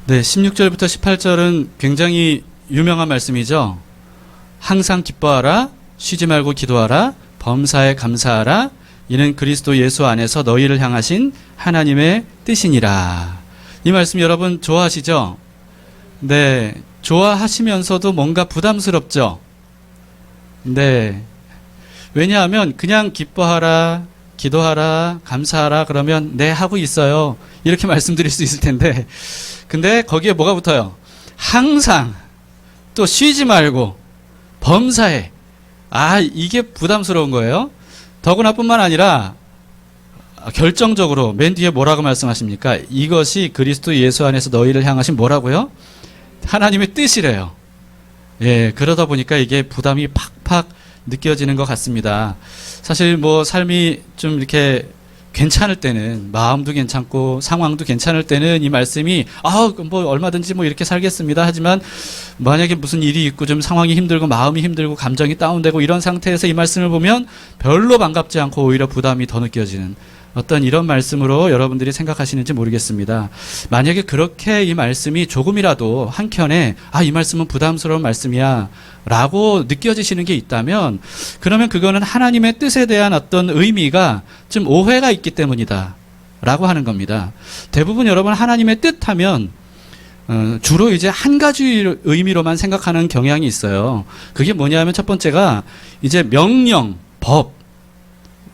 네, 16절부터 18절은 굉장히 유명한 말씀이죠. 항상 기뻐하라, 쉬지 말고 기도하라, 범사에 감사하라, 이는 그리스도 예수 안에서 너희를 향하신 하나님의 뜻이니라. 이 말씀 여러분 좋아하시죠? 네, 좋아하시면서도 뭔가 부담스럽죠? 네, 왜냐하면 그냥 기뻐하라, 기도하라, 감사하라 그러면 네 하고 있어요, 이렇게 말씀드릴 수 있을 텐데, 근데 거기에 뭐가 붙어요? 항상, 또 쉬지 말고, 범사에. 이게 부담스러운 거예요. 더구나 뿐만 아니라 결정적으로 맨 뒤에 뭐라고 말씀하십니까? 이것이 그리스도 예수 안에서 너희를 향하신 뭐라고요? 하나님의 뜻이래요. 예, 그러다 보니까 이게 부담이 팍팍 느껴지는 것 같습니다. 사실 뭐 삶이 좀 이렇게 괜찮을 때는, 마음도 괜찮고 상황도 괜찮을 때는 이 말씀이 뭐 얼마든지 뭐 이렇게 살겠습니다 하지만, 만약에 무슨 일이 있고 좀 상황이 힘들고 마음이 힘들고 감정이 다운되고 이런 상태에서 이 말씀을 보면 별로 반갑지 않고 오히려 부담이 더 느껴지는 어떤 이런 말씀으로 여러분들이 생각하시는지 모르겠습니다. 만약에 그렇게 이 말씀이 조금이라도 한켠에 이 말씀은 부담스러운 말씀이야 라고 느껴지시는 게 있다면, 그러면 그거는 하나님의 뜻에 대한 어떤 의미가 좀 오해가 있기 때문이다 라고 하는 겁니다. 대부분 여러분 하나님의 뜻 하면 주로 이제 한 가지 의미로만 생각하는 경향이 있어요. 그게 뭐냐면 첫 번째가 이제 명령, 법.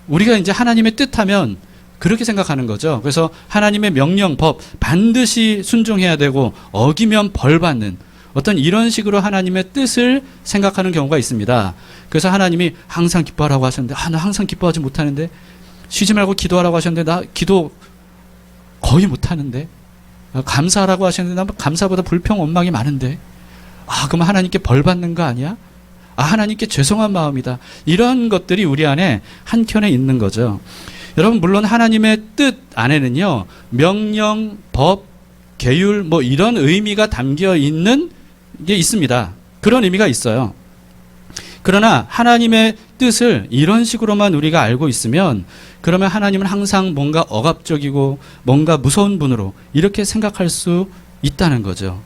우리가 이제 하나님의 뜻 하면 그렇게 생각하는 거죠. 그래서 하나님의 명령, 법 반드시 순종해야 되고 어기면 벌 받는 어떤 이런 식으로 하나님의 뜻을 생각하는 경우가 있습니다. 그래서 하나님이 항상 기뻐하라고 하셨는데 나 항상 기뻐하지 못하는데, 쉬지 말고 기도하라고 하셨는데 나 기도 거의 못하는데, 감사하라고 하셨는데 나 감사보다 불평 원망이 많은데, 그럼 하나님께 벌 받는 거 아니야? 하나님께 죄송한 마음이다. 이런 것들이 우리 안에 한켠에 있는 거죠. 여러분, 물론 하나님의 뜻 안에는요, 명령, 법, 계율 뭐 이런 의미가 담겨 있는 게 있습니다. 그런 의미가 있어요. 그러나 하나님의 뜻을 이런 식으로만 우리가 알고 있으면, 그러면 하나님은 항상 뭔가 억압적이고 뭔가 무서운 분으로 이렇게 생각할 수 있다는 거죠.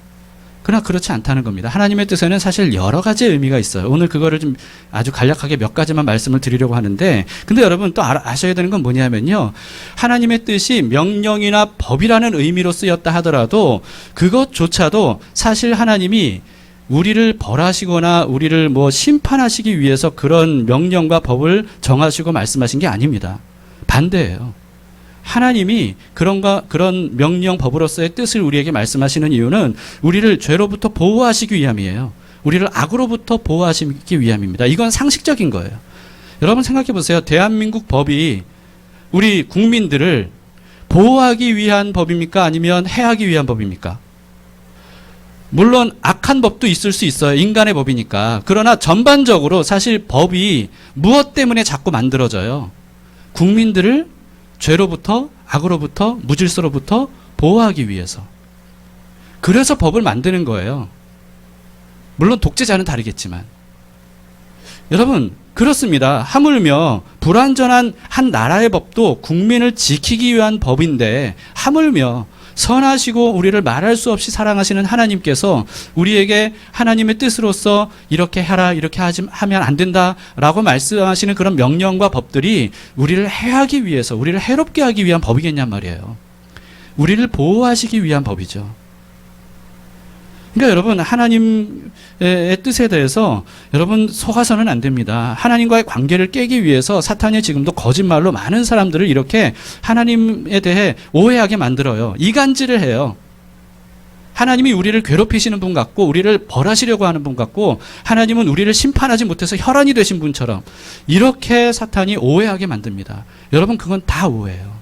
그러나 그렇지 않다는 겁니다. 하나님의 뜻에는 사실 여러 가지 의미가 있어요. 오늘 그거를 좀 아주 간략하게 몇 가지만 말씀을 드리려고 하는데, 근데 여러분 또 아셔야 되는 건 뭐냐면요, 하나님의 뜻이 명령이나 법이라는 의미로 쓰였다 하더라도 그것조차도 사실 하나님이 우리를 벌하시거나 우리를 뭐 심판하시기 위해서 그런 명령과 법을 정하시고 말씀하신 게 아닙니다. 반대예요. 하나님이 그런 명령, 법으로서의 뜻을 우리에게 말씀하시는 이유는 우리를 죄로부터 보호하시기 위함이에요. 우리를 악으로부터 보호하시기 위함입니다. 이건 상식적인 거예요. 여러분 생각해 보세요. 대한민국 법이 우리 국민들을 보호하기 위한 법입니까? 아니면 해하기 위한 법입니까? 물론 악한 법도 있을 수 있어요. 인간의 법이니까. 그러나 전반적으로 사실 법이 무엇 때문에 자꾸 만들어져요? 국민들을 죄로부터, 악으로부터, 무질서로부터 보호하기 위해서. 그래서 법을 만드는 거예요. 물론 독재자는 다르겠지만. 여러분, 그렇습니다. 하물며 불완전한 한 나라의 법도 국민을 지키기 위한 법인데, 하물며 선하시고 우리를 말할 수 없이 사랑하시는 하나님께서 우리에게 하나님의 뜻으로서 이렇게 해라, 이렇게 하면 안 된다라고 말씀하시는 그런 명령과 법들이 우리를 해하기 위해서, 우리를 해롭게 하기 위한 법이겠냔 말이에요. 우리를 보호하시기 위한 법이죠. 그러니까 여러분, 하나님의 뜻에 대해서 여러분 속아서는 안 됩니다. 하나님과의 관계를 깨기 위해서 사탄이 지금도 거짓말로 많은 사람들을 이렇게 하나님에 대해 오해하게 만들어요. 이간질을 해요. 하나님이 우리를 괴롭히시는 분 같고 우리를 벌하시려고 하는 분 같고, 하나님은 우리를 심판하지 못해서 혈안이 되신 분처럼 이렇게 사탄이 오해하게 만듭니다. 여러분, 그건 다 오해예요.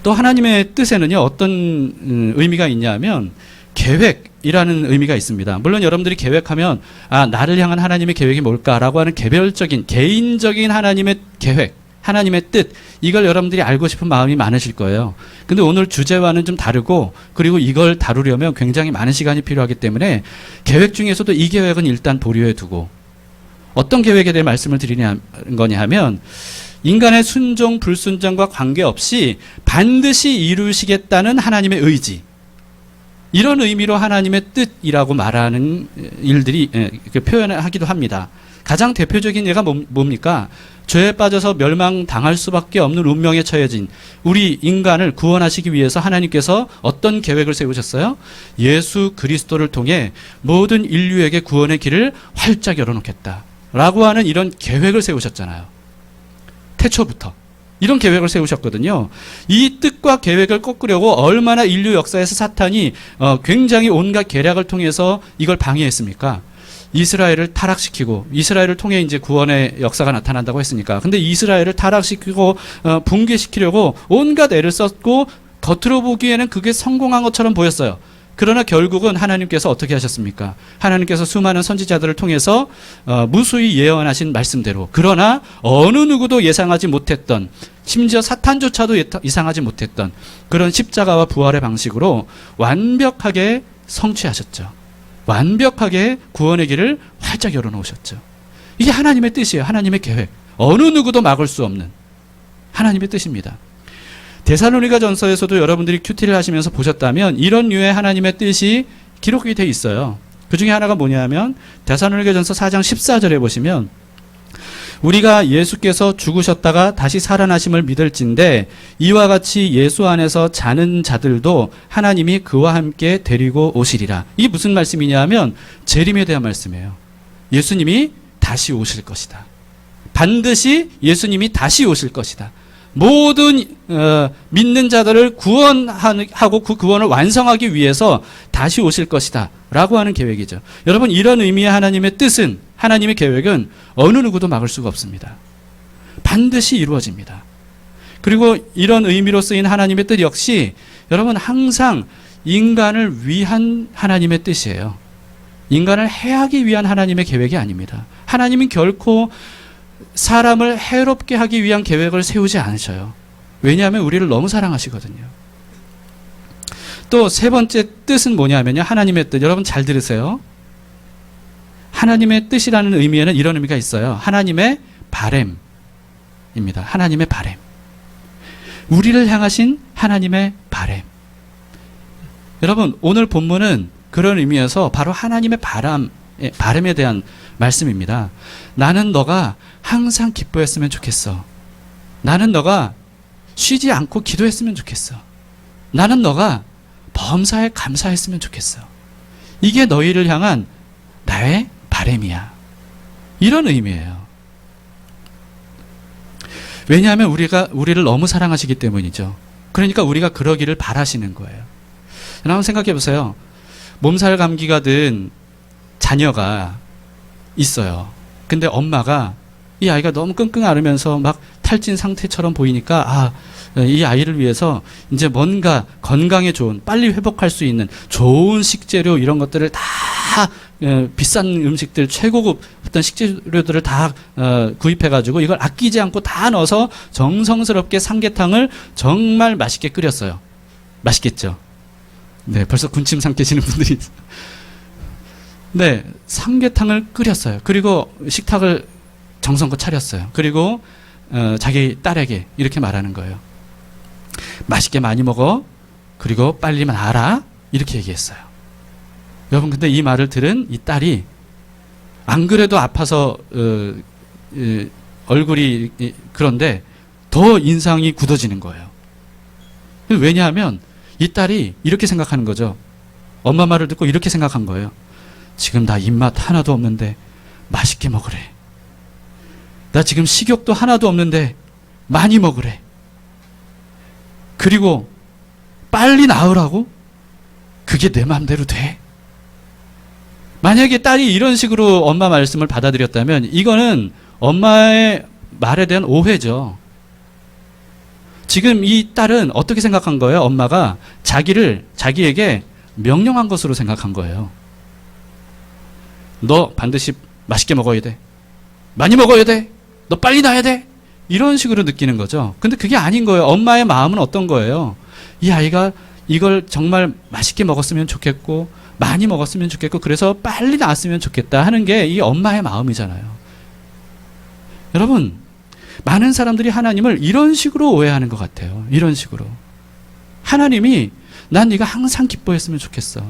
또 하나님의 뜻에는요, 어떤 의미가 있냐면 계획이라는 의미가 있습니다. 물론 여러분들이 계획하면 나를 향한 하나님의 계획이 뭘까라고 하는 개별적인, 개인적인 하나님의 계획, 하나님의 뜻, 이걸 여러분들이 알고 싶은 마음이 많으실 거예요. 근데 오늘 주제와는 좀 다르고, 그리고 이걸 다루려면 굉장히 많은 시간이 필요하기 때문에 계획 중에서도 이 계획은 일단 보류해 두고, 어떤 계획에 대해 말씀을 드리는 거냐 하면, 인간의 순종, 불순종과 관계없이 반드시 이루시겠다는 하나님의 의지. 이런 의미로 하나님의 뜻이라고 말하는 일들이 표현하기도 합니다. 가장 대표적인 예가 뭡니까? 죄에 빠져서 멸망당할 수밖에 없는 운명에 처해진 우리 인간을 구원하시기 위해서 하나님께서 어떤 계획을 세우셨어요? 예수 그리스도를 통해 모든 인류에게 구원의 길을 활짝 열어놓겠다 라고 하는 이런 계획을 세우셨잖아요. 태초부터 이런 계획을 세우셨거든요. 이 뜻과 계획을 꺾으려고 얼마나 인류 역사에서 사탄이 굉장히 온갖 계략을 통해서 이걸 방해했습니까? 이스라엘을 타락시키고, 이스라엘을 통해 이제 구원의 역사가 나타난다고 했으니까. 근데 이스라엘을 타락시키고 붕괴시키려고 온갖 애를 썼고, 겉으로 보기에는 그게 성공한 것처럼 보였어요. 그러나 결국은 하나님께서 어떻게 하셨습니까? 하나님께서 수많은 선지자들을 통해서 무수히 예언하신 말씀대로, 그러나 어느 누구도 예상하지 못했던, 심지어 사탄조차도 예상하지 못했던 그런 십자가와 부활의 방식으로 완벽하게 성취하셨죠. 완벽하게 구원의 길을 활짝 열어놓으셨죠. 이게 하나님의 뜻이에요. 하나님의 계획. 어느 누구도 막을 수 없는 하나님의 뜻입니다. 데살로니가 전서에서도 여러분들이 큐티를 하시면서 보셨다면 이런 류의 하나님의 뜻이 기록이 돼 있어요. 그 중에 하나가 뭐냐면 데살로니가 전서 4장 14절에 보시면 우리가 예수께서 죽으셨다가 다시 살아나심을 믿을진데 이와 같이 예수 안에서 자는 자들도 하나님이 그와 함께 데리고 오시리라. 이게 무슨 말씀이냐 하면 재림에 대한 말씀이에요. 예수님이 다시 오실 것이다. 반드시 예수님이 다시 오실 것이다. 모든 믿는 자들을 구원하고 그 구원을 완성하기 위해서 다시 오실 것이다 라고 하는 계획이죠. 여러분, 이런 의미의 하나님의 뜻은, 하나님의 계획은 어느 누구도 막을 수가 없습니다. 반드시 이루어집니다. 그리고 이런 의미로 쓰인 하나님의 뜻 역시 여러분 항상 인간을 위한 하나님의 뜻이에요. 인간을 해하기 위한 하나님의 계획이 아닙니다. 하나님은 결코 사람을 해롭게 하기 위한 계획을 세우지 않으셔요. 왜냐하면 우리를 너무 사랑하시거든요. 또 세 번째 뜻은 뭐냐면요, 하나님의 뜻. 여러분 잘 들으세요. 하나님의 뜻이라는 의미에는 이런 의미가 있어요. 하나님의 바램입니다. 하나님의 바램. 우리를 향하신 하나님의 바램. 여러분, 오늘 본문은 그런 의미에서 바로 하나님의 바램에 대한 말씀입니다. 나는 너가 항상 기뻐했으면 좋겠어. 나는 너가 쉬지 않고 기도했으면 좋겠어. 나는 너가 범사에 감사했으면 좋겠어. 이게 너희를 향한 나의 바램이야. 이런 의미예요. 왜냐하면 우리를 너무 사랑하시기 때문이죠. 그러니까 우리가 그러기를 바라시는 거예요. 여러분 생각해 보세요. 몸살 감기가 든 자녀가 있어요. 근데 엄마가 이 아이가 너무 끙끙 앓으면서 막 탈진 상태처럼 보이니까 이 아이를 위해서 이제 뭔가 건강에 좋은, 빨리 회복할 수 있는 좋은 식재료 이런 것들을 다 비싼 음식들, 최고급 어떤 식재료들을 다 구입해가지고 이걸 아끼지 않고 다 넣어서 정성스럽게 삼계탕을 정말 맛있게 끓였어요. 맛있겠죠? 네, 벌써 군침 삼키시는 분들이 있어요. 네, 삼계탕을 끓였어요. 그리고 식탁을 정성껏 차렸어요. 그리고 자기 딸에게 이렇게 말하는 거예요. 맛있게 많이 먹어. 그리고 빨리 나아라. 이렇게 얘기했어요. 여러분, 근데 이 말을 들은 이 딸이 안 그래도 아파서 얼굴이 그런데 더 인상이 굳어지는 거예요. 왜냐하면 이 딸이 이렇게 생각하는 거죠. 엄마 말을 듣고 이렇게 생각한 거예요. 지금 나 입맛 하나도 없는데 맛있게 먹으래. 나 지금 식욕도 하나도 없는데 많이 먹으래. 그리고 빨리 나으라고? 그게 내 마음대로 돼? 만약에 딸이 이런 식으로 엄마 말씀을 받아들였다면 이거는 엄마의 말에 대한 오해죠. 지금 이 딸은 어떻게 생각한 거예요? 엄마가 자기에게 명령한 것으로 생각한 거예요. 너 반드시 맛있게 먹어야 돼. 많이 먹어야 돼. 너 빨리 나야 돼. 이런 식으로 느끼는 거죠. 근데 그게 아닌 거예요. 엄마의 마음은 어떤 거예요? 이 아이가 이걸 정말 맛있게 먹었으면 좋겠고 많이 먹었으면 좋겠고 그래서 빨리 나았으면 좋겠다 하는 게 이 엄마의 마음이잖아요. 여러분, 많은 사람들이 하나님을 이런 식으로 오해하는 것 같아요. 이런 식으로. 하나님이 난 네가 항상 기뻐했으면 좋겠어.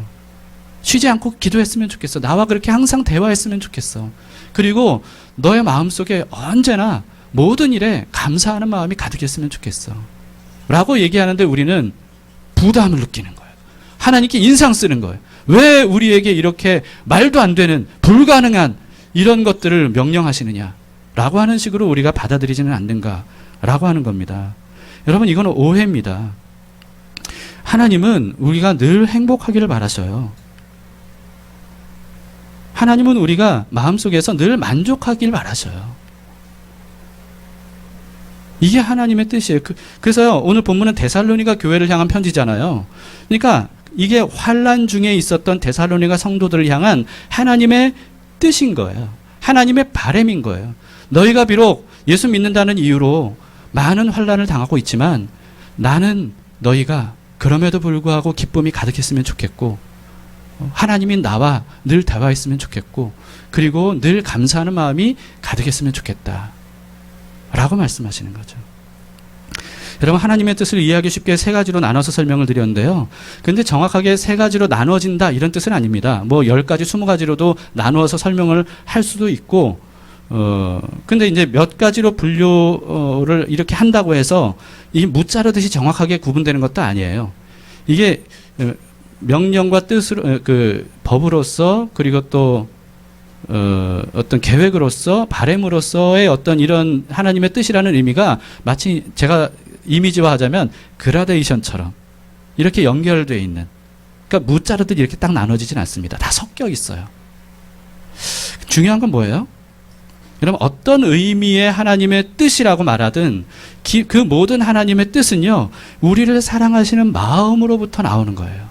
쉬지 않고 기도했으면 좋겠어. 나와 그렇게 항상 대화했으면 좋겠어. 그리고 너의 마음속에 언제나 모든 일에 감사하는 마음이 가득했으면 좋겠어. 라고 얘기하는데 우리는 부담을 느끼는 거예요. 하나님께 인상 쓰는 거예요. 왜 우리에게 이렇게 말도 안 되는 불가능한 이런 것들을 명령하시느냐 라고 하는 식으로 우리가 받아들이지는 않는가 라고 하는 겁니다. 여러분, 이건 오해입니다. 하나님은 우리가 늘 행복하기를 바라셔요. 하나님은 우리가 마음속에서 늘 만족하길 바라셔요. 이게 하나님의 뜻이에요. 그래서요, 오늘 본문은 데살로니가 교회를 향한 편지잖아요. 그러니까 이게 환난 중에 있었던 데살로니가 성도들을 향한 하나님의 뜻인 거예요. 하나님의 바람인 거예요. 너희가 비록 예수 믿는다는 이유로 많은 환난을 당하고 있지만 나는 너희가 그럼에도 불구하고 기쁨이 가득했으면 좋겠고, 하나님이 나와 늘 대화했으면 좋겠고, 그리고 늘 감사하는 마음이 가득했으면 좋겠다 라고 말씀하시는 거죠. 여러분, 하나님의 뜻을 이해하기 쉽게 세 가지로 나눠서 설명을 드렸는데요. 근데 정확하게 세 가지로 나눠진다 이런 뜻은 아닙니다. 뭐 10가지, 20가지로도 나누어서 설명을 할 수도 있고, 근데 이제 몇 가지로 분류를 이렇게 한다고 해서 이 무자르듯이 정확하게 구분되는 것도 아니에요. 이게 명령과 뜻으로, 법으로서, 그리고 또 어떤 계획으로서, 바램으로서의 어떤 이런 하나님의 뜻이라는 의미가 마치 제가 이미지화하자면 그라데이션처럼 이렇게 연결되어 있는, 그러니까 무자르듯 이렇게 딱 나눠지진 않습니다. 다 섞여 있어요. 중요한 건 뭐예요? 여러분, 어떤 의미의 하나님의 뜻이라고 말하든 그 모든 하나님의 뜻은요, 우리를 사랑하시는 마음으로부터 나오는 거예요.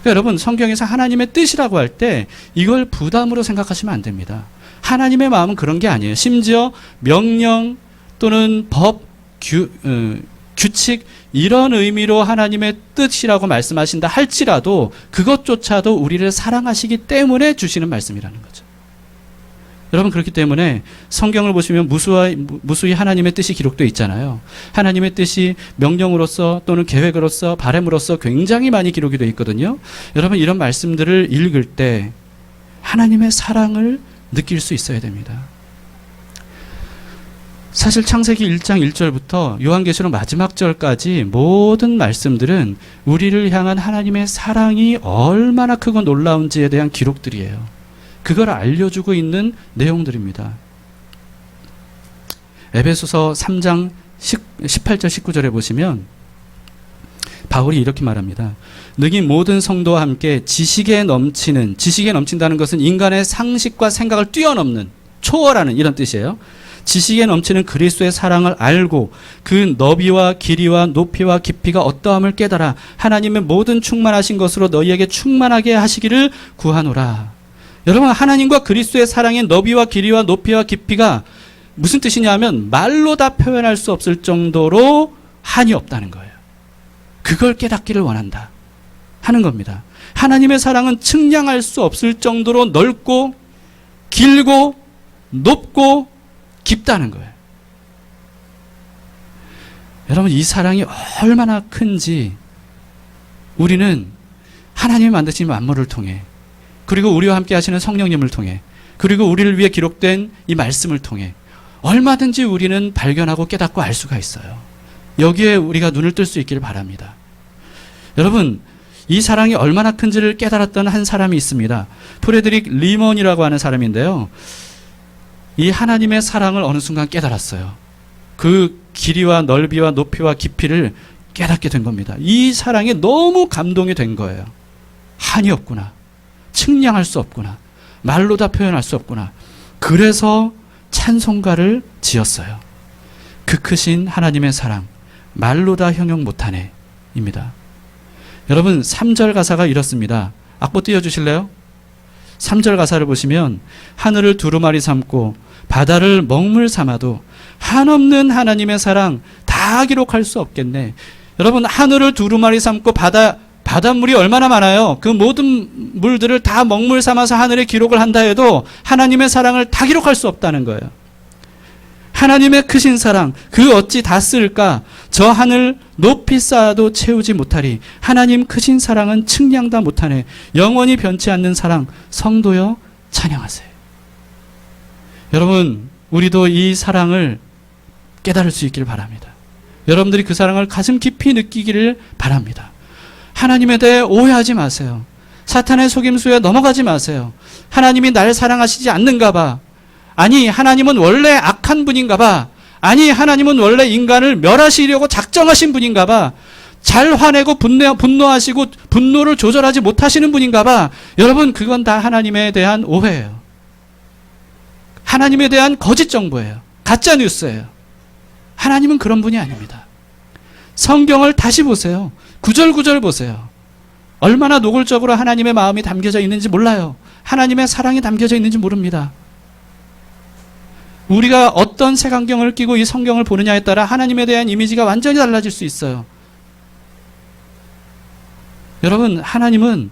그러니까 여러분, 성경에서 하나님의 뜻이라고 할 때 이걸 부담으로 생각하시면 안 됩니다. 하나님의 마음은 그런 게 아니에요. 심지어 명령 또는 법, 규칙 이런 의미로 하나님의 뜻이라고 말씀하신다 할지라도 그것조차도 우리를 사랑하시기 때문에 주시는 말씀이라는 거죠. 여러분, 그렇기 때문에 성경을 보시면 무수히 하나님의 뜻이 기록되어 있잖아요. 하나님의 뜻이 명령으로서 또는 계획으로서 바람으로서 굉장히 많이 기록이 되어 있거든요. 여러분, 이런 말씀들을 읽을 때 하나님의 사랑을 느낄 수 있어야 됩니다. 사실 창세기 1장 1절부터 요한계시록 마지막 절까지 모든 말씀들은 우리를 향한 하나님의 사랑이 얼마나 크고 놀라운지에 대한 기록들이에요. 그걸 알려주고 있는 내용들입니다. 에베소서 3장 18절 19절에 보시면 바울이 이렇게 말합니다. 능히 모든 성도와 함께 지식에 넘친다는 것은 인간의 상식과 생각을 뛰어넘는, 초월하는 이런 뜻이에요. 지식에 넘치는 그리스도의 사랑을 알고 그 너비와 길이와 높이와 깊이가 어떠함을 깨달아 하나님의 모든 충만하신 것으로 너희에게 충만하게 하시기를 구하노라. 여러분, 하나님과 그리스도의 사랑의 너비와 길이와 높이와 깊이가 무슨 뜻이냐 하면 말로 다 표현할 수 없을 정도로 한이 없다는 거예요. 그걸 깨닫기를 원한다 하는 겁니다. 하나님의 사랑은 측량할 수 없을 정도로 넓고 길고 높고 깊다는 거예요. 여러분, 이 사랑이 얼마나 큰지 우리는 하나님이 만드신 만물을 통해, 그리고 우리와 함께 하시는 성령님을 통해, 그리고 우리를 위해 기록된 이 말씀을 통해 얼마든지 우리는 발견하고 깨닫고 알 수가 있어요. 여기에 우리가 눈을 뜰 수 있기를 바랍니다. 여러분, 이 사랑이 얼마나 큰지를 깨달았던 한 사람이 있습니다. 프레드릭 리먼이라고 하는 사람인데요. 이 하나님의 사랑을 어느 순간 깨달았어요. 그 길이와 넓이와 높이와 깊이를 깨닫게 된 겁니다. 이 사랑에 너무 감동이 된 거예요. 한이 없구나. 측량할 수 없구나. 말로 다 표현할 수 없구나. 그래서 찬송가를 지었어요. 그 크신 하나님의 사랑, 말로 다 형용 못하네 입니다. 여러분, 3절 가사가 이렇습니다. 악보 띄워주실래요? 3절 가사를 보시면 하늘을 두루마리 삼고 바다를 먹물 삼아도 한없는 하나님의 사랑 다 기록할 수 없겠네. 여러분, 하늘을 두루마리 삼고 바닷물이 얼마나 많아요. 그 모든 물들을 다 먹물 삼아서 하늘에 기록을 한다 해도 하나님의 사랑을 다 기록할 수 없다는 거예요. 하나님의 크신 사랑 그 어찌 다 쓸까? 저 하늘 높이 쌓아도 채우지 못하리. 하나님 크신 사랑은 측량다 못하네. 영원히 변치 않는 사랑 성도여 찬양하세요. 여러분 우리도 이 사랑을 깨달을 수 있기를 바랍니다. 여러분들이 그 사랑을 가슴 깊이 느끼기를 바랍니다. 하나님에 대해 오해하지 마세요. 사탄의 속임수에 넘어가지 마세요. 하나님이 날 사랑하시지 않는가 봐. 아니 하나님은 원래 악한 분인가 봐. 아니 하나님은 원래 인간을 멸하시려고 작정하신 분인가 봐. 잘 화내고 분노하시고 분노를 조절하지 못하시는 분인가 봐. 여러분 그건 다 하나님에 대한 오해예요. 하나님에 대한 거짓 정보예요. 가짜 뉴스예요. 하나님은 그런 분이 아닙니다. 성경을 다시 보세요. 구절구절 보세요. 얼마나 노골적으로 하나님의 마음이 담겨져 있는지 몰라요. 하나님의 사랑이 담겨져 있는지 모릅니다. 우리가 어떤 색안경을 끼고 이 성경을 보느냐에 따라 하나님에 대한 이미지가 완전히 달라질 수 있어요. 여러분 하나님은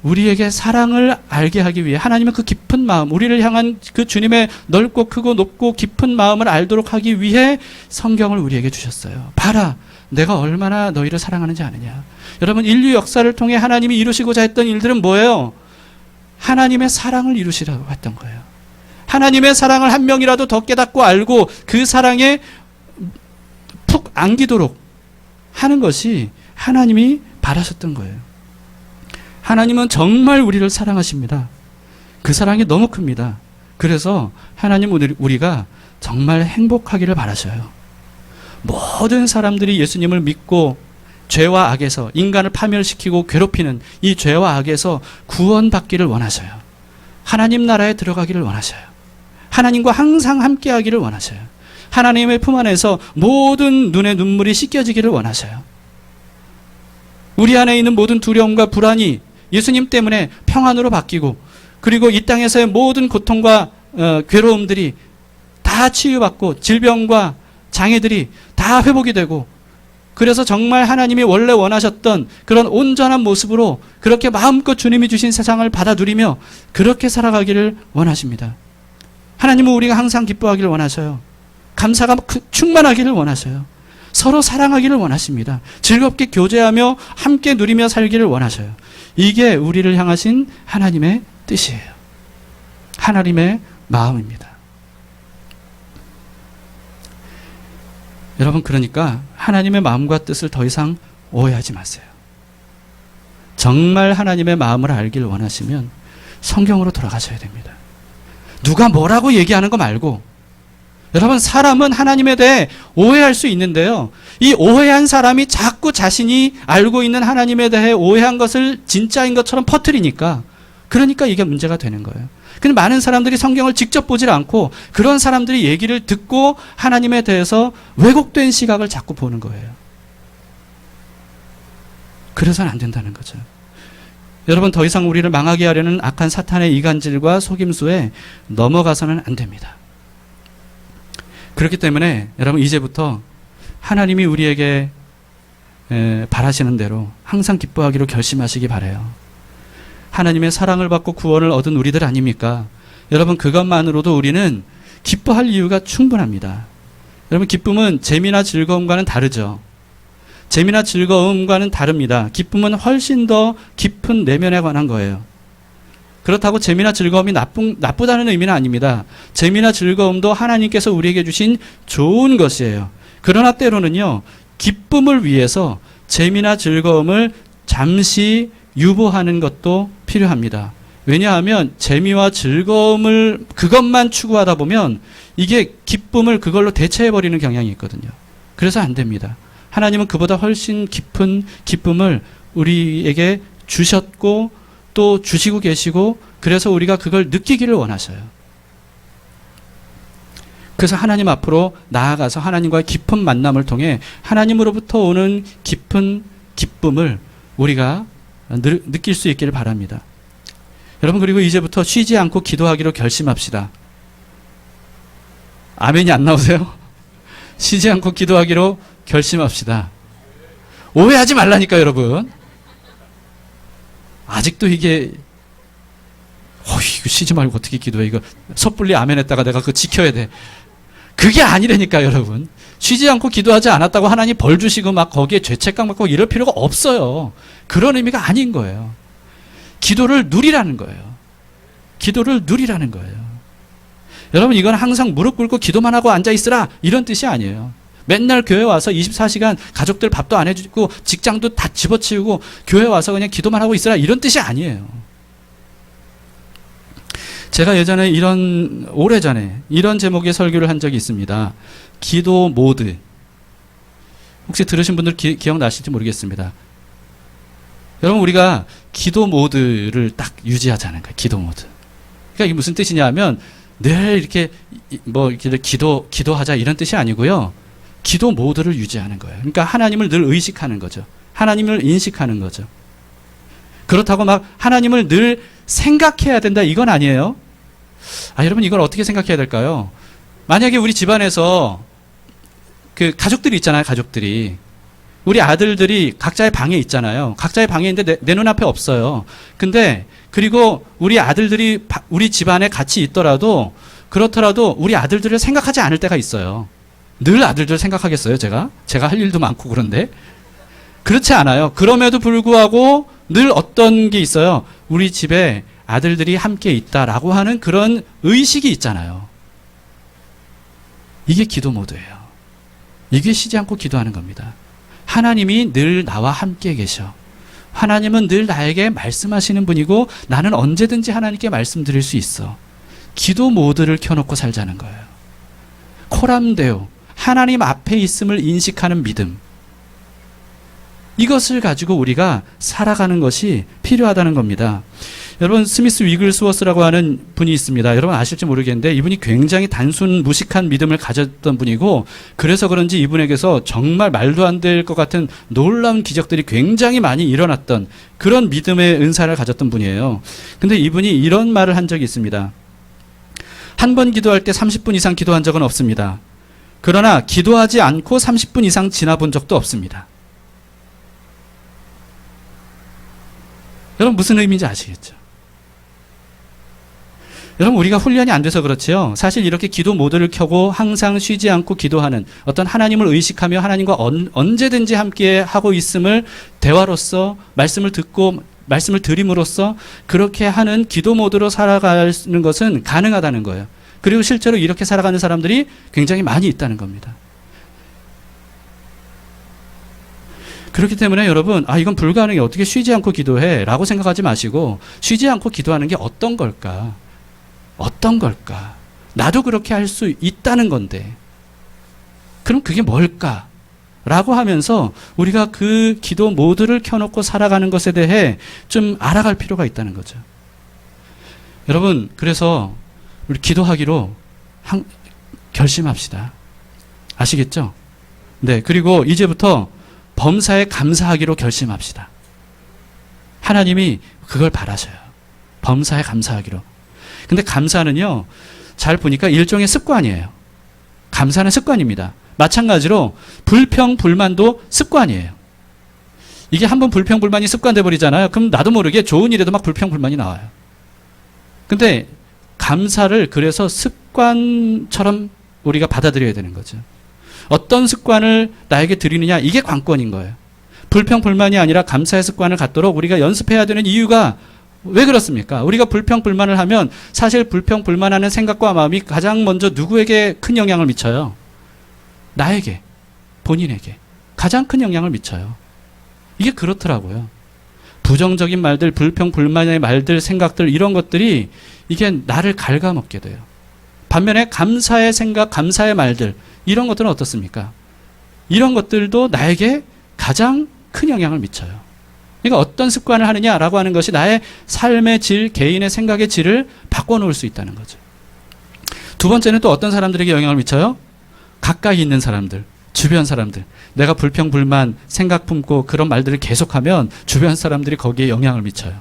우리에게 사랑을 알게 하기 위해 하나님의 그 깊은 마음, 우리를 향한 그 주님의 넓고 크고 높고 깊은 마음을 알도록 하기 위해 성경을 우리에게 주셨어요. 봐라, 내가 얼마나 너희를 사랑하는지 아느냐. 여러분 인류 역사를 통해 하나님이 이루시고자 했던 일들은 뭐예요? 하나님의 사랑을 이루시라고 했던 거예요. 하나님의 사랑을 한 명이라도 더 깨닫고 알고 그 사랑에 푹 안기도록 하는 것이 하나님이 바라셨던 거예요. 하나님은 정말 우리를 사랑하십니다. 그 사랑이 너무 큽니다. 그래서 하나님은 우리가 정말 행복하기를 바라셔요. 모든 사람들이 예수님을 믿고 죄와 악에서 인간을 파멸시키고 괴롭히는 이 죄와 악에서 구원받기를 원하셔요. 하나님 나라에 들어가기를 원하셔요. 하나님과 항상 함께하기를 원하셔요. 하나님의 품 안에서 모든 눈의 눈물이 씻겨지기를 원하셔요. 우리 안에 있는 모든 두려움과 불안이 예수님 때문에 평안으로 바뀌고, 그리고 이 땅에서의 모든 고통과 괴로움들이 다 치유받고 질병과 장애들이 다 회복이 되고, 그래서 정말 하나님이 원래 원하셨던 그런 온전한 모습으로 그렇게 마음껏 주님이 주신 세상을 받아 누리며 그렇게 살아가기를 원하십니다. 하나님은 우리가 항상 기뻐하기를 원하셔요. 감사가 충만하기를 원하셔요. 서로 사랑하기를 원하십니다. 즐겁게 교제하며 함께 누리며 살기를 원하셔요. 이게 우리를 향하신 하나님의 뜻이에요. 하나님의 마음입니다. 여러분 그러니까 하나님의 마음과 뜻을 더 이상 오해하지 마세요. 정말 하나님의 마음을 알기를 원하시면 성경으로 돌아가셔야 됩니다. 누가 뭐라고 얘기하는 거 말고, 여러분 사람은 하나님에 대해 오해할 수 있는데요, 이 오해한 사람이 자꾸 자신이 알고 있는 하나님에 대해 오해한 것을 진짜인 것처럼 퍼뜨리니까, 그러니까 이게 문제가 되는 거예요. 근데 많은 사람들이 성경을 직접 보질 않고 그런 사람들이 얘기를 듣고 하나님에 대해서 왜곡된 시각을 자꾸 보는 거예요. 그래서는 안 된다는 거죠. 여러분 더 이상 우리를 망하게 하려는 악한 사탄의 이간질과 속임수에 넘어가서는 안 됩니다. 그렇기 때문에 여러분 이제부터 하나님이 우리에게 바라시는 대로 항상 기뻐하기로 결심하시기 바라요. 하나님의 사랑을 받고 구원을 얻은 우리들 아닙니까? 여러분 그것만으로도 우리는 기뻐할 이유가 충분합니다. 여러분 기쁨은 재미나 즐거움과는 다르죠. 재미나 즐거움과는 다릅니다. 기쁨은 훨씬 더 깊은 내면에 관한 거예요. 그렇다고 재미나 즐거움이 나쁘다는 의미는 아닙니다. 재미나 즐거움도 하나님께서 우리에게 주신 좋은 것이에요. 그러나 때로는요, 기쁨을 위해서 재미나 즐거움을 잠시 유보하는 것도 필요합니다. 왜냐하면 재미와 즐거움을 그것만 추구하다 보면 이게 기쁨을 그걸로 대체해버리는 경향이 있거든요. 그래서 안 됩니다. 하나님은 그보다 훨씬 깊은 기쁨을 우리에게 주셨고 또 주시고 계시고, 그래서 우리가 그걸 느끼기를 원하셔요. 그래서 하나님 앞으로 나아가서 하나님과의 깊은 만남을 통해 하나님으로부터 오는 깊은 기쁨을 우리가 느낄 수 있기를 바랍니다. 여러분 그리고 이제부터 쉬지 않고 기도하기로 결심합시다. 아멘이 안 나오세요? 쉬지 않고 기도하기로 결심합시다. 오해하지 말라니까 여러분. 아직도 이게 이거 쉬지 말고 어떻게 기도해. 이거 섣불리 아멘 했다가 내가 그거 지켜야 돼. 그게 아니라니까 여러분. 쉬지 않고 기도하지 않았다고 하나님 벌 주시고 막 거기에 죄책감 갖고 이럴 필요가 없어요. 그런 의미가 아닌 거예요. 기도를 누리라는 거예요. 기도를 누리라는 거예요. 여러분 이건 항상 무릎 꿇고 기도만 하고 앉아 있으라 이런 뜻이 아니에요. 맨날 교회 와서 24시간 가족들 밥도 안 해주고 직장도 다 집어치우고 교회 와서 그냥 기도만 하고 있으라 이런 뜻이 아니에요. 제가 예전에 오래전에 이런 제목의 설교를 한 적이 있습니다. 기도 모드. 혹시 들으신 분들 기억나실지 모르겠습니다. 여러분 우리가 기도 모드를 딱 유지하자는 거예요. 기도 모드. 그러니까 이게 무슨 뜻이냐 하면 늘 이렇게 이렇게 기도하자 이런 뜻이 아니고요. 기도 모드를 유지하는 거예요. 그러니까 하나님을 늘 의식하는 거죠. 하나님을 인식하는 거죠. 그렇다고 막 하나님을 늘 생각해야 된다 이건 아니에요. 여러분 이걸 어떻게 생각해야 될까요? 만약에 우리 집안에서 그 가족들이 있잖아요. 가족들이. 우리 아들들이 각자의 방에 있잖아요. 각자의 방에 있는데 내 눈앞에 없어요. 근데 그리고 우리 아들들이 우리 집안에 같이 있더라도 그렇더라도 우리 아들들을 생각하지 않을 때가 있어요. 늘 아들들 생각하겠어요, 제가? 제가 할 일도 많고 그런데. 그렇지 않아요. 그럼에도 불구하고 늘 어떤 게 있어요. 우리 집에 아들들이 함께 있다라고 하는 그런 의식이 있잖아요. 이게 기도 모드예요. 이게 쉬지 않고 기도하는 겁니다. 하나님이 늘 나와 함께 계셔. 하나님은 늘 나에게 말씀하시는 분이고 나는 언제든지 하나님께 말씀드릴 수 있어. 기도 모드를 켜놓고 살자는 거예요. 코람데오, 하나님 앞에 있음을 인식하는 믿음. 이것을 가지고 우리가 살아가는 것이 필요하다는 겁니다. 여러분 스미스 위글스워스라고 하는 분이 있습니다. 여러분 아실지 모르겠는데 이분이 굉장히 단순 무식한 믿음을 가졌던 분이고 그래서 그런지 이분에게서 정말 말도 안 될 것 같은 놀라운 기적들이 굉장히 많이 일어났던 그런 믿음의 은사를 가졌던 분이에요. 근데 이분이 이런 말을 한 적이 있습니다. 한 번 기도할 때 30분 이상 기도한 적은 없습니다. 그러나 기도하지 않고 30분 이상 지나본 적도 없습니다. 여러분 무슨 의미인지 아시겠죠? 여러분 우리가 훈련이 안 돼서 그렇지요. 사실 이렇게 기도 모드를 켜고 항상 쉬지 않고 기도하는 어떤 하나님을 의식하며 하나님과 언제든지 함께 하고 있음을 대화로서 말씀을 듣고 말씀을 드림으로써 그렇게 하는 기도 모드로 살아가는 것은 가능하다는 거예요. 그리고 실제로 이렇게 살아가는 사람들이 굉장히 많이 있다는 겁니다. 그렇기 때문에 여러분 이건 불가능해. 어떻게 쉬지 않고 기도해? 라고 생각하지 마시고 쉬지 않고 기도하는 게 어떤 걸까? 어떤 걸까? 나도 그렇게 할 수 있다는 건데 그럼 그게 뭘까? 라고 하면서 우리가 그 기도 모드를 켜놓고 살아가는 것에 대해 좀 알아갈 필요가 있다는 거죠. 여러분 그래서 우리 기도하기로 결심합시다. 아시겠죠? 네. 그리고 이제부터 범사에 감사하기로 결심합시다. 하나님이 그걸 바라셔요. 범사에 감사하기로. 근데 감사는요, 잘 보니까 일종의 습관이에요. 감사는 습관입니다. 마찬가지로 불평, 불만도 습관이에요. 이게 한번 불평, 불만이 습관돼 버리잖아요. 그럼 나도 모르게 좋은 일에도 막 불평, 불만이 나와요. 근데 감사를 그래서 습관처럼 우리가 받아들여야 되는 거죠. 어떤 습관을 나에게 드리느냐, 이게 관건인 거예요. 불평, 불만이 아니라 감사의 습관을 갖도록 우리가 연습해야 되는 이유가 왜 그렇습니까? 우리가 불평, 불만을 하면 사실 불평, 불만하는 생각과 마음이 가장 먼저 누구에게 큰 영향을 미쳐요? 나에게, 본인에게 가장 큰 영향을 미쳐요. 이게 그렇더라고요. 부정적인 말들, 불평, 불만의 말들, 생각들 이런 것들이 이게 나를 갉아먹게 돼요. 반면에 감사의 생각, 감사의 말들 이런 것들은 어떻습니까? 이런 것들도 나에게 가장 큰 영향을 미쳐요. 그러니까 어떤 습관을 하느냐라고 하는 것이 나의 삶의 질, 개인의 생각의 질을 바꿔놓을 수 있다는 거죠. 두 번째는 또 어떤 사람들에게 영향을 미쳐요? 가까이 있는 사람들, 주변 사람들. 내가 불평, 불만, 생각 품고 그런 말들을 계속하면 주변 사람들이 거기에 영향을 미쳐요.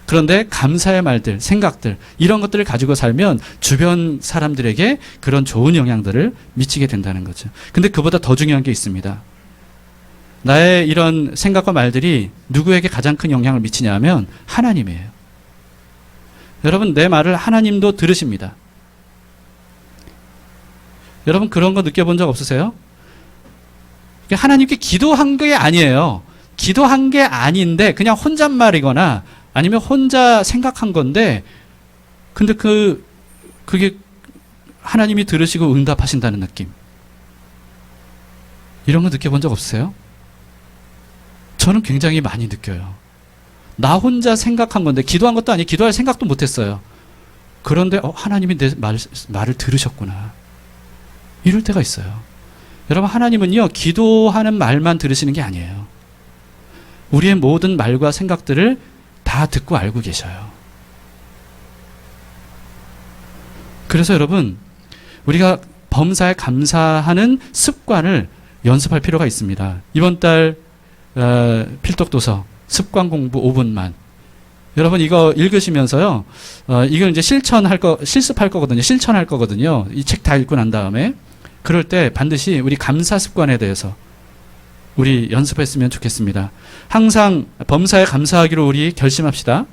그런데 감사의 말들, 생각들 이런 것들을 가지고 살면 주변 사람들에게 그런 좋은 영향들을 미치게 된다는 거죠. 근데 그보다 더 중요한 게 있습니다. 나의 이런 생각과 말들이 누구에게 가장 큰 영향을 미치냐 하면 하나님이에요. 여러분 내 말을 하나님도 들으십니다. 여러분 그런 거 느껴본 적 없으세요? 하나님께 기도한 게 아니에요. 기도한 게 아닌데 그냥 혼잣말이거나 아니면 혼자 생각한 건데 근데 그게 하나님이 들으시고 응답하신다는 느낌. 이런 거 느껴본 적 없으세요? 저는 굉장히 많이 느껴요. 나 혼자 생각한 건데 기도한 것도 아니고 기도할 생각도 못했어요. 그런데 하나님이 내 말을 들으셨구나. 이럴 때가 있어요. 여러분 하나님은요 기도하는 말만 들으시는 게 아니에요. 우리의 모든 말과 생각들을 다 듣고 알고 계셔요. 그래서 여러분 우리가 범사에 감사하는 습관을 연습할 필요가 있습니다. 이번 달 필독도서 습관 공부 5분만. 여러분 이거 읽으시면서요. 이걸 이제 실습할 거거든요. 실천할 거거든요. 이 책 다 읽고 난 다음에 그럴 때 반드시 우리 감사 습관에 대해서 우리 연습했으면 좋겠습니다. 항상 범사에 감사하기로 우리 결심합시다.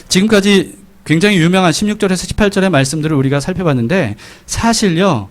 지금까지 굉장히 유명한 16절에서 18절의 말씀들을 우리가 살펴봤는데 사실요.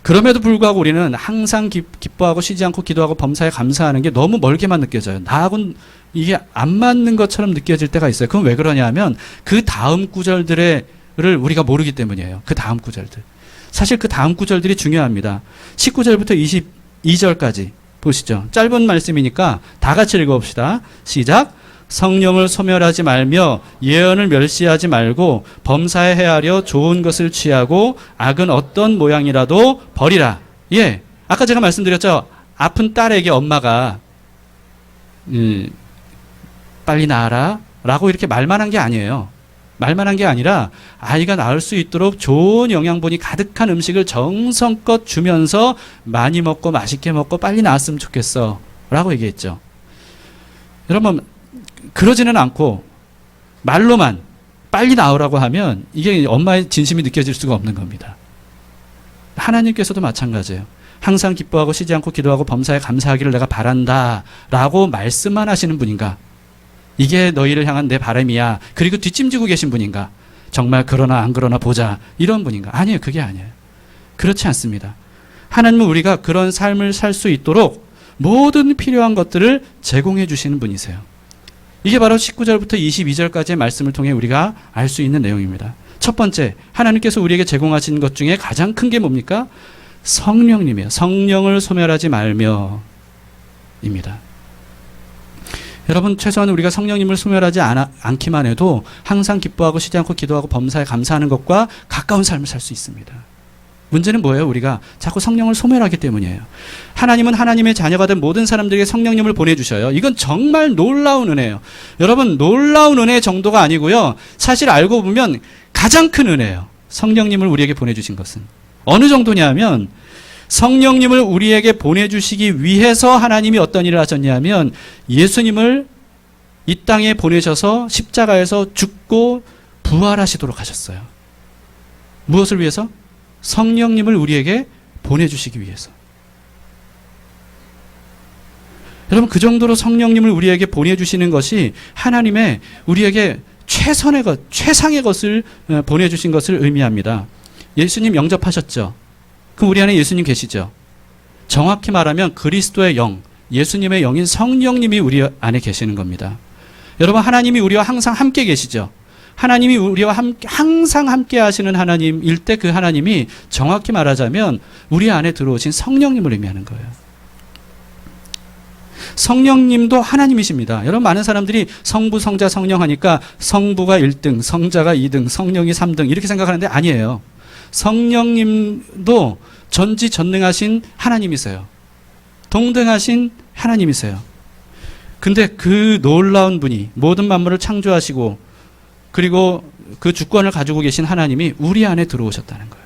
그럼에도 불구하고 우리는 항상 기뻐하고 쉬지 않고 기도하고 범사에 감사하는 게 너무 멀게만 느껴져요. 나하고는 이게 안 맞는 것처럼 느껴질 때가 있어요. 그건 왜 그러냐 하면 그 다음 구절들을 우리가 모르기 때문이에요. 그 다음 구절들. 사실 그 다음 구절들이 중요합니다. 19절부터 22절까지 보시죠. 짧은 말씀이니까 다 같이 읽어봅시다. 시작. 성령을 소멸하지 말며 예언을 멸시하지 말고 범사에 헤아려 좋은 것을 취하고 악은 어떤 모양이라도 버리라. 예, 아까 제가 말씀드렸죠. 아픈 딸에게 엄마가 빨리 나아라 라고 이렇게 말만 한 게 아니에요. 말만 한 게 아니라 아이가 나을 수 있도록 좋은 영양분이 가득한 음식을 정성껏 주면서 많이 먹고 맛있게 먹고 빨리 나았으면 좋겠어 라고 얘기했죠. 여러분 그러지는 않고 말로만 빨리 나오라고 하면 이게 엄마의 진심이 느껴질 수가 없는 겁니다. 하나님께서도 마찬가지예요. 항상 기뻐하고 쉬지 않고 기도하고 범사에 감사하기를 내가 바란다 라고 말씀만 하시는 분인가? 이게 너희를 향한 내 바람이야. 그리고 뒷짐지고 계신 분인가? 정말 그러나 안 그러나 보자. 이런 분인가? 아니에요. 그게 아니에요. 그렇지 않습니다. 하나님은 우리가 그런 삶을 살 수 있도록 모든 필요한 것들을 제공해 주시는 분이세요. 이게 바로 19절부터 22절까지의 말씀을 통해 우리가 알 수 있는 내용입니다. 첫 번째, 하나님께서 우리에게 제공하신 것 중에 가장 큰 게 뭡니까? 성령님이에요. 성령을 소멸하지 말며 입니다. 여러분 최소한 우리가 성령님을 소멸하지 않기만 해도 항상 기뻐하고 쉬지 않고 기도하고 범사에 감사하는 것과 가까운 삶을 살 수 있습니다. 문제는 뭐예요? 우리가 자꾸 성령을 소멸하기 때문이에요. 하나님은 하나님의 자녀가 된 모든 사람들에게 성령님을 보내주셔요. 이건 정말 놀라운 은혜예요. 여러분 놀라운 은혜의 정도가 아니고요. 사실 알고 보면 가장 큰 은혜예요. 성령님을 우리에게 보내주신 것은. 어느 정도냐면 성령님을 우리에게 보내주시기 위해서 하나님이 어떤 일을 하셨냐면 예수님을 이 땅에 보내셔서 십자가에서 죽고 부활하시도록 하셨어요. 무엇을 위해서? 성령님을 우리에게 보내주시기 위해서. 여러분 그 정도로 성령님을 우리에게 보내주시는 것이 하나님의 우리에게 최상의 것을 보내주신 것을 의미합니다. 예수님 영접하셨죠? 그럼 우리 안에 예수님 계시죠? 정확히 말하면 그리스도의 영, 예수님의 영인 성령님이 우리 안에 계시는 겁니다. 여러분 하나님이 우리와 항상 함께 계시죠? 하나님이 우리와 항상 함께 하시는 하나님일 때 그 하나님이 정확히 말하자면 우리 안에 들어오신 성령님을 의미하는 거예요. 성령님도 하나님이십니다. 여러분 많은 사람들이 성부, 성자, 성령 하니까 성부가 1등, 성자가 2등, 성령이 3등 이렇게 생각하는데 아니에요. 성령님도 전지전능하신 하나님이세요. 동등하신 하나님이세요. 근데 그 놀라운 분이 모든 만물을 창조하시고 그리고 그 주권을 가지고 계신 하나님이 우리 안에 들어오셨다는 거예요.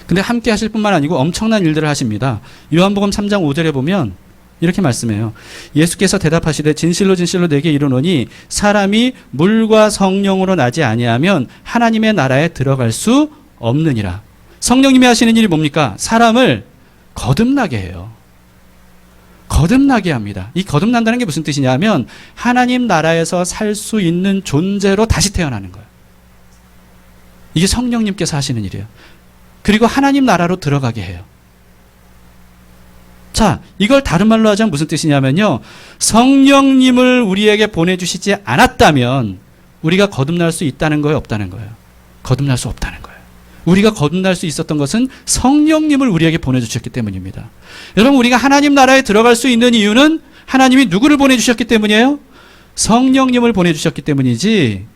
근데 함께 하실 뿐만 아니고 엄청난 일들을 하십니다. 요한복음 3장 5절에 보면 이렇게 말씀해요. 예수께서 대답하시되 진실로 진실로 내게 이르노니 사람이 물과 성령으로 나지 아니하면 하나님의 나라에 들어갈 수 없느니라. 성령님이 하시는 일이 뭡니까? 사람을 거듭나게 해요. 거듭나게 합니다. 이 거듭난다는 게 무슨 뜻이냐면 하나님 나라에서 살 수 있는 존재로 다시 태어나는 거예요. 이게 성령님께서 하시는 일이에요. 그리고 하나님 나라로 들어가게 해요. 자, 이걸 다른 말로 하자면 무슨 뜻이냐면요. 성령님을 우리에게 보내주시지 않았다면 우리가 거듭날 수 있다는 거예요, 없다는 거예요? 거듭날 수 없다는 거예요. 우리가 거듭날 수 있었던 것은 성령님을 우리에게 보내주셨기 때문입니다. 여러분, 우리가 하나님 나라에 들어갈 수 있는 이유는 하나님이 누구를 보내주셨기 때문이에요? 성령님을 보내주셨기 때문이지,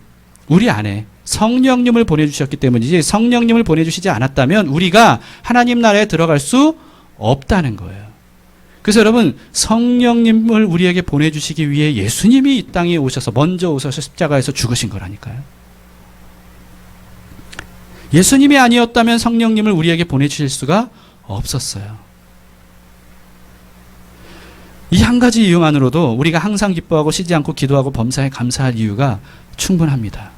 우리 안에 성령님을 보내주셨기 때문이지, 성령님을 보내주시지 않았다면 우리가 하나님 나라에 들어갈 수 없다는 거예요. 그래서 여러분, 성령님을 우리에게 보내주시기 위해 예수님이 이 땅에 오셔서, 먼저 오셔서 십자가에서 죽으신 거라니까요. 예수님이 아니었다면 성령님을 우리에게 보내주실 수가 없었어요. 이 한 가지 이유만으로도 우리가 항상 기뻐하고 쉬지 않고 기도하고 범사에 감사할 이유가 충분합니다.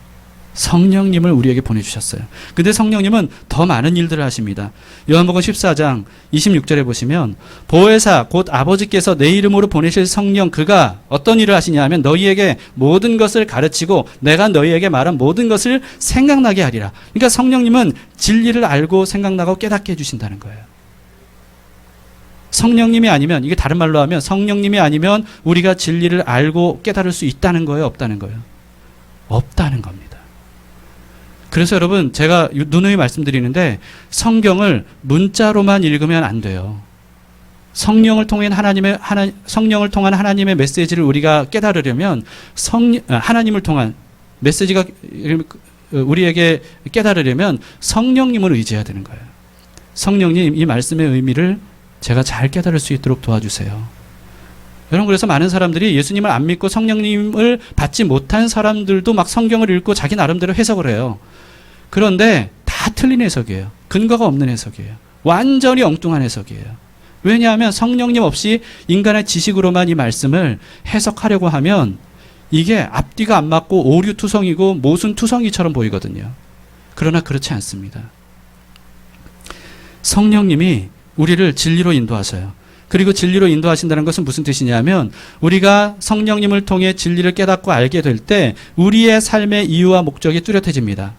성령님을 우리에게 보내주셨어요. 근데 성령님은 더 많은 일들을 하십니다. 요한복음 14장 26절에 보시면 보혜사 곧 아버지께서 내 이름으로 보내실 성령, 그가 어떤 일을 하시냐 하면 너희에게 모든 것을 가르치고 내가 너희에게 말한 모든 것을 생각나게 하리라. 그러니까 성령님은 진리를 알고 생각나고 깨닫게 해주신다는 거예요. 성령님이 아니면, 이게 다른 말로 하면 성령님이 아니면 우리가 진리를 알고 깨달을 수 있다는 거예요, 없다는 거예요? 없다는 겁니다. 그래서 여러분, 제가 누누이 말씀드리는데 성경을 문자로만 읽으면 안 돼요. 성령을 통한 하나님의 메시지를 우리가 깨달으려면 하나님을 통한 메시지가 우리에게 깨달으려면 성령님을 의지해야 되는 거예요. 성령님, 이 말씀의 의미를 제가 잘 깨달을 수 있도록 도와주세요. 여러분, 그래서 많은 사람들이 예수님을 안 믿고 성령님을 받지 못한 사람들도 막 성경을 읽고 자기 나름대로 해석을 해요. 그런데 다 틀린 해석이에요. 근거가 없는 해석이에요. 완전히 엉뚱한 해석이에요. 왜냐하면 성령님 없이 인간의 지식으로만 이 말씀을 해석하려고 하면 이게 앞뒤가 안 맞고 오류투성이고 모순투성이처럼 보이거든요. 그러나 그렇지 않습니다. 성령님이 우리를 진리로 인도하셔요. 그리고 진리로 인도하신다는 것은 무슨 뜻이냐면 우리가 성령님을 통해 진리를 깨닫고 알게 될 때 우리의 삶의 이유와 목적이 뚜렷해집니다.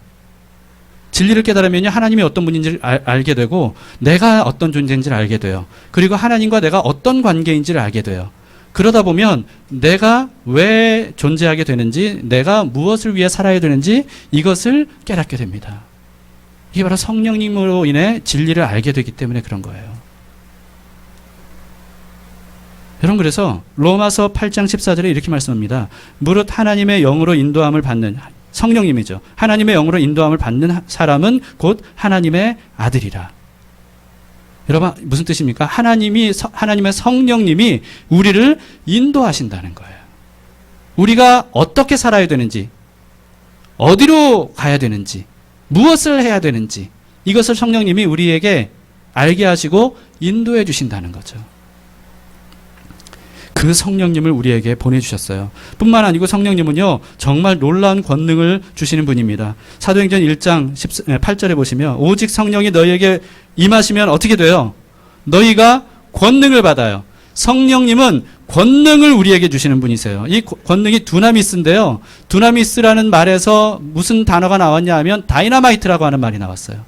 진리를 깨달으면요, 하나님이 어떤 분인지를 알게 되고 내가 어떤 존재인지를 알게 돼요. 그리고 하나님과 내가 어떤 관계인지를 알게 돼요. 그러다 보면 내가 왜 존재하게 되는지, 내가 무엇을 위해 살아야 되는지 이것을 깨닫게 됩니다. 이게 바로 성령님으로 인해 진리를 알게 되기 때문에 그런 거예요. 여러분, 그래서 로마서 8장 14절에 이렇게 말씀합니다. 무릇 하나님의 영으로 인도함을 받는, 성령님이죠. 하나님의 영으로 인도함을 받는 사람은 곧 하나님의 아들이라. 여러분, 무슨 뜻입니까? 하나님의 성령님이 우리를 인도하신다는 거예요. 우리가 어떻게 살아야 되는지, 어디로 가야 되는지, 무엇을 해야 되는지, 이것을 성령님이 우리에게 알게 하시고 인도해 주신다는 거죠. 그 성령님을 우리에게 보내주셨어요. 뿐만 아니고 성령님은요, 정말 놀라운 권능을 주시는 분입니다. 사도행전 1장 8절에 보시면 오직 성령이 너희에게 임하시면 어떻게 돼요? 너희가 권능을 받아요. 성령님은 권능을 우리에게 주시는 분이세요. 이 권능이 두나미스인데요. 두나미스라는 말에서 무슨 단어가 나왔냐 하면 다이너마이트라고 하는 말이 나왔어요.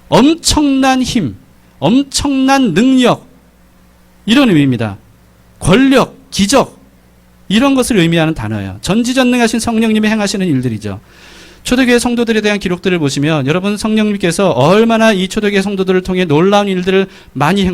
엄청난 힘, 엄청난 능력, 이런 의미입니다. 권력, 기적, 이런 것을 의미하는 단어예요. 전지전능하신 성령님이 행하시는 일들이죠. 초대교회 성도들에 대한 기록들을 보시면 여러분, 성령님께서 얼마나 이 초대교회 성도들을 통해 놀라운 일들을 많이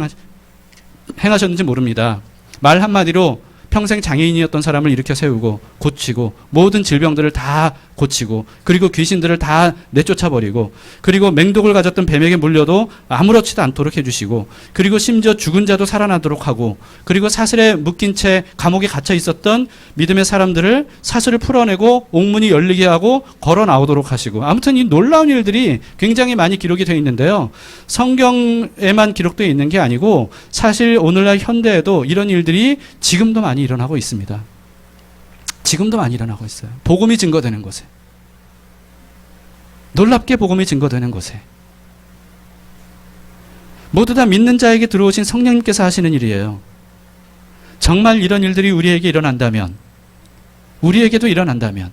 행하셨는지 모릅니다. 말 한마디로 평생 장애인이었던 사람을 일으켜 세우고 고치고 모든 질병들을 다 고치고 그리고 귀신들을 다 내쫓아버리고 그리고 맹독을 가졌던 뱀에게 물려도 아무렇지도 않도록 해주시고 그리고 심지어 죽은 자도 살아나도록 하고 그리고 사슬에 묶인 채 감옥에 갇혀 있었던 믿음의 사람들을 사슬을 풀어내고 옥문이 열리게 하고 걸어 나오도록 하시고, 아무튼 이 놀라운 일들이 굉장히 많이 기록이 되어 있는데요. 성경에만 기록되어 있는 게 아니고 사실 오늘날 현대에도 이런 일들이 지금도 많이 일어나고 있습니다. 지금도 많이 일어나고 있어요. 복음이 증거되는 곳에, 놀랍게 복음이 증거되는 곳에 모두 다 믿는 자에게 들어오신 성령님께서 하시는 일이에요. 정말 이런 일들이 우리에게 일어난다면, 우리에게도 일어난다면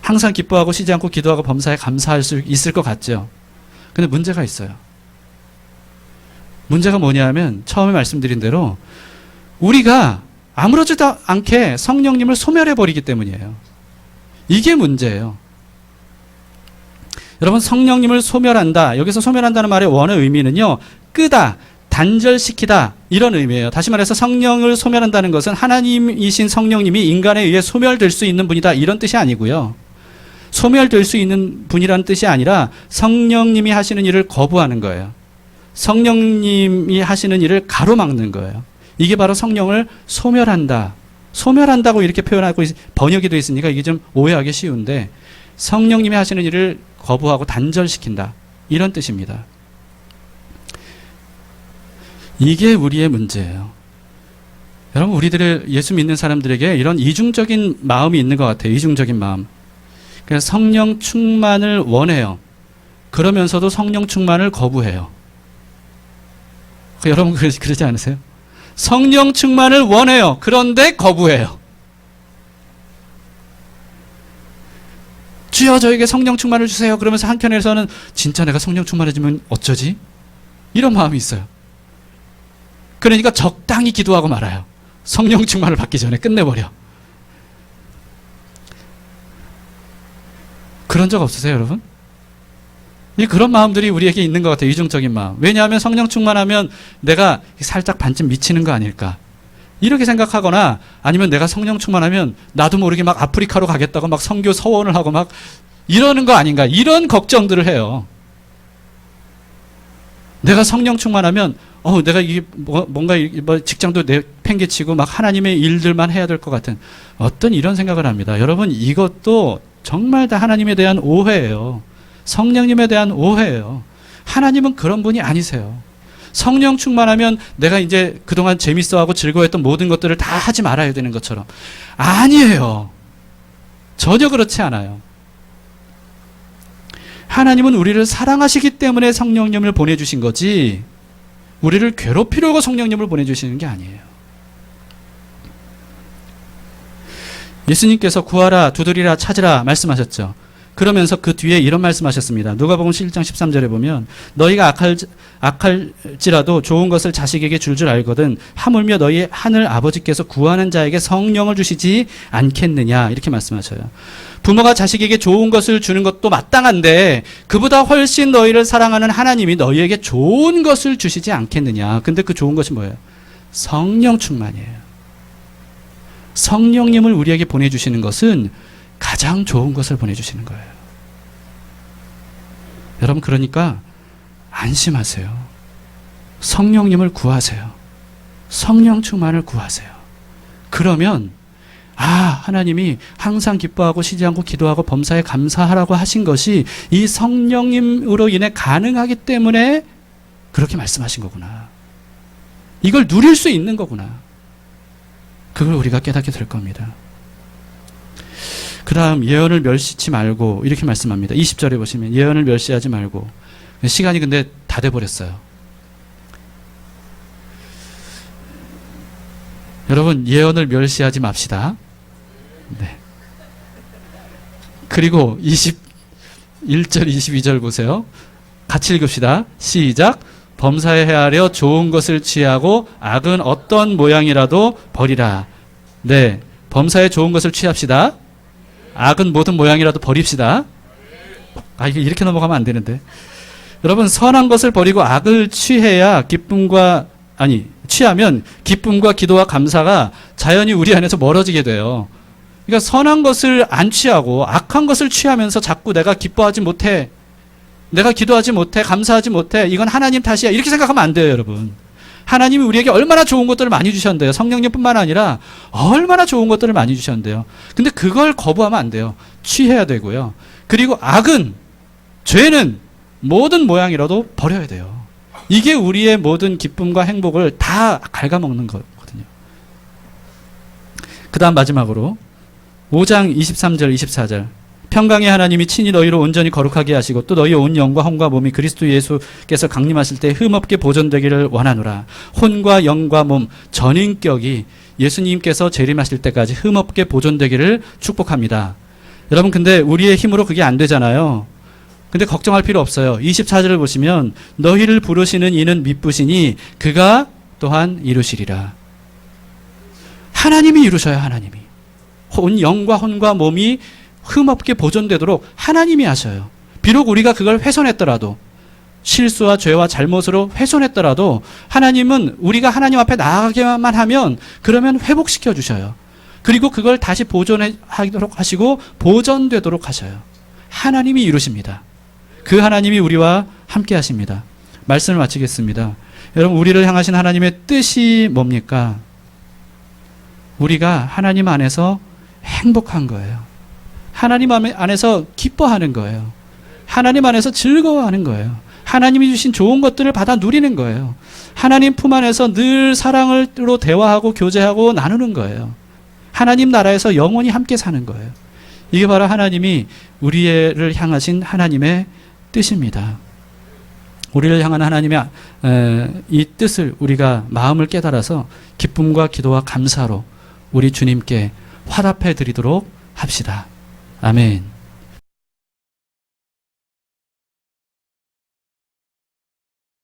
항상 기뻐하고 쉬지 않고 기도하고 범사에 감사할 수 있을 것 같죠. 근데 문제가 있어요. 문제가 뭐냐면 처음에 말씀드린 대로 우리가 아무렇지도 않게 성령님을 소멸해버리기 때문이에요. 이게 문제예요. 여러분, 성령님을 소멸한다. 여기서 소멸한다는 말의 원어 의미는요, 끄다, 단절시키다, 이런 의미예요. 다시 말해서 성령을 소멸한다는 것은 하나님이신 성령님이 인간에 의해 소멸될 수 있는 분이다, 이런 뜻이 아니고요. 소멸될 수 있는 분이라는 뜻이 아니라 성령님이 하시는 일을 거부하는 거예요. 성령님이 하시는 일을 가로막는 거예요. 이게 바로 성령을 소멸한다. 소멸한다고 이렇게 표현하고 번역이 되어 있으니까 이게 좀 오해하기 쉬운데, 성령님이 하시는 일을 거부하고 단절시킨다, 이런 뜻입니다. 이게 우리의 문제예요. 여러분, 우리들의 예수 믿는 사람들에게 이런 이중적인 마음이 있는 것 같아요. 이중적인 마음. 그래서 성령 충만을 원해요. 그러면서도 성령 충만을 거부해요. 여러분, 그러지 않으세요? 성령 충만을 원해요. 그런데 거부해요. 주여, 저에게 성령 충만을 주세요. 그러면서 한편에서는 진짜 내가 성령 충만해지면 어쩌지? 이런 마음이 있어요. 그러니까 적당히 기도하고 말아요. 성령 충만을 받기 전에 끝내버려. 그런 적 없으세요, 여러분? 그런 마음들이 우리에게 있는 것 같아요. 이중적인 마음. 왜냐하면 성령 충만하면 내가 살짝 반쯤 미치는 거 아닐까, 이렇게 생각하거나, 아니면 내가 성령 충만하면 나도 모르게 막 아프리카로 가겠다고 막 선교 서원을 하고 막 이러는 거 아닌가, 이런 걱정들을 해요. 내가 성령 충만하면 내가 이게 뭔가 직장도 내팽개치고 막 하나님의 일들만 해야 될 것 같은 어떤 이런 생각을 합니다. 여러분, 이것도 정말 다 하나님에 대한 오해예요. 성령님에 대한 오해예요. 하나님은 그런 분이 아니세요. 성령 충만하면 내가 이제 그동안 재밌어하고 즐거워했던 모든 것들을 다 하지 말아야 되는 것처럼. 아니에요. 전혀 그렇지 않아요. 하나님은 우리를 사랑하시기 때문에 성령님을 보내주신 거지, 우리를 괴롭히려고 성령님을 보내주시는 게 아니에요. 예수님께서 구하라, 두드리라, 찾으라 말씀하셨죠. 그러면서 그 뒤에 이런 말씀하셨습니다. 누가복음 11장 13절에 보면 너희가 악할지라도 좋은 것을 자식에게 줄 알거든 하물며 너희 하늘 아버지께서 구하는 자에게 성령을 주시지 않겠느냐, 이렇게 말씀하셔요. 부모가 자식에게 좋은 것을 주는 것도 마땅한데 그보다 훨씬 너희를 사랑하는 하나님이 너희에게 좋은 것을 주시지 않겠느냐. 근데 그 좋은 것이 뭐예요? 성령 충만이에요. 성령님을 우리에게 보내주시는 것은 가장 좋은 것을 보내주시는 거예요. 여러분, 그러니까 안심하세요. 성령님을 구하세요. 성령 충만을 구하세요. 그러면 하나님이 항상 기뻐하고 쉬지 않고 기도하고 범사에 감사하라고 하신 것이 이 성령님으로 인해 가능하기 때문에 그렇게 말씀하신 거구나. 이걸 누릴 수 있는 거구나. 그걸 우리가 깨닫게 될 겁니다. 그 다음, 예언을 멸시치 말고, 이렇게 말씀합니다. 20절에 보시면 예언을 멸시하지 말고. 시간이 근데 다 돼버렸어요. 여러분, 예언을 멸시하지 맙시다. 네. 그리고 21절, 22절 보세요. 같이 읽읍시다. 시작. 범사에 헤아려 좋은 것을 취하고 악은 어떤 모양이라도 버리라. 네, 범사에 좋은 것을 취합시다. 악은 모든 모양이라도 버립시다. 이게 이렇게 넘어가면 안 되는데. 여러분, 선한 것을 버리고 악을 취하면 기쁨과 기도와 감사가 자연히 우리 안에서 멀어지게 돼요. 그러니까 선한 것을 안 취하고 악한 것을 취하면서 자꾸 내가 기뻐하지 못해, 내가 기도하지 못해, 감사하지 못해, 이건 하나님 탓이야, 이렇게 생각하면 안 돼요, 여러분. 하나님이 우리에게 얼마나 좋은 것들을 많이 주셨는데요. 성령님뿐만 아니라 얼마나 좋은 것들을 많이 주셨는데요. 근데 그걸 거부하면 안 돼요. 취해야 되고요. 그리고 악은, 죄는 모든 모양이라도 버려야 돼요. 이게 우리의 모든 기쁨과 행복을 다 갉아먹는 거거든요. 그 다음 마지막으로 5장 23절 24절. 평강의 하나님이 친히 너희를 온전히 거룩하게 하시고 또 너희의 온 영과 혼과 몸이 그리스도 예수께서 강림하실 때 흠없게 보존되기를 원하노라. 혼과 영과 몸, 전인격이 예수님께서 재림하실 때까지 흠없게 보존되기를 축복합니다. 여러분, 근데 우리의 힘으로 그게 안 되잖아요. 근데 걱정할 필요 없어요. 24절을 보시면 너희를 부르시는 이는 미쁘시니 그가 또한 이루시리라. 하나님이 이루셔요. 하나님이. 영과 혼과 몸이 흠없게 보존되도록 하나님이 하셔요. 비록 우리가 그걸 훼손했더라도, 실수와 죄와 잘못으로 훼손했더라도 하나님은 우리가 하나님 앞에 나아가게만 하면 그러면 회복시켜 주셔요. 그리고 그걸 다시 보존하도록 하시고 보존되도록 하셔요. 하나님이 이루십니다. 그 하나님이 우리와 함께 하십니다. 말씀을 마치겠습니다. 여러분, 우리를 향하신 하나님의 뜻이 뭡니까? 우리가 하나님 안에서 행복한 거예요. 하나님 안에서 기뻐하는 거예요. 하나님 안에서 즐거워하는 거예요. 하나님이 주신 좋은 것들을 받아 누리는 거예요. 하나님 품 안에서 늘 사랑으로 대화하고 교제하고 나누는 거예요. 하나님 나라에서 영원히 함께 사는 거예요. 이게 바로 하나님이 우리를 향하신 하나님의 뜻입니다. 우리를 향한 하나님의 이 뜻을 우리가 마음을 깨달아서 기쁨과 기도와 감사로 우리 주님께 화답해 드리도록 합시다. 아멘.